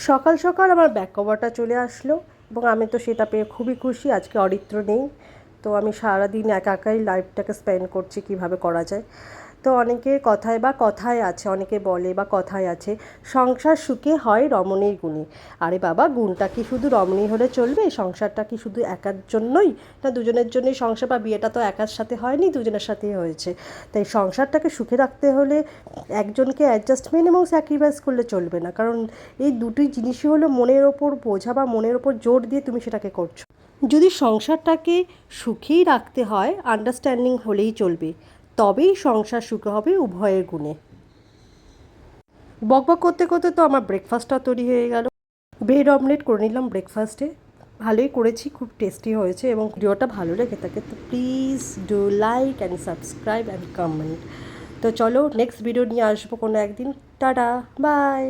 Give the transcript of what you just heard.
সকাল সকাল আমার ব্যাক কভারটা চলে আসলো এবং আমি তো সেটা পেয়ে খুবই খুশি। আজকে অরিত্র নেই, তো আমি সারাদিন একা একাই লাইফটাকে স্পেন্ড করছি কিভাবে করা যায়। তো অনেকে কথায় আছে, অনেকে বলে বা কথায় আছে, সংসার সুখে হয় রমণীর গুণে। আরে বাবা, গুণটা কি শুধু রমণী হলে চলবে? সংসারটা কি শুধু একার জন্যই, না দুজনের জন্যই সংসার? বা বিয়েটা তো একার সাথে হয়নি, দুজনের সাথেই হয়েছে। তাই সংসারটাকে সুখে রাখতে হলে একজনকে অ্যাডজাস্টমেন্ট এবং স্যাক্রিফাইস করলে চলবে না, কারণ এই দুটি জিনিসই হলো মনের ওপর বোঝা বা মনের ওপর জোর দিয়ে তুমি সেটাকে করছো। যদি সংসারটাকে সুখেই রাখতে হয়, আন্ডারস্ট্যান্ডিং হলেই চলবে, তবেই সংসার সুখে হবে উভয়ের গুণে। বকবক করতে করতে তো আমার ব্রেকফাস্টটা তৈরি হয়ে গেল। ব্রেড অমলেট করে নিলাম ব্রেকফাস্টে। ভালোই করেছি, খুব টেস্টি হয়েছে। এবং ভিডিওটা ভালো লেগে থাকে তো please do like and subscribe and comment. তো চলো নেক্সট ভিডিও নিয়ে আসবো কোনো একদিন। Tata, by.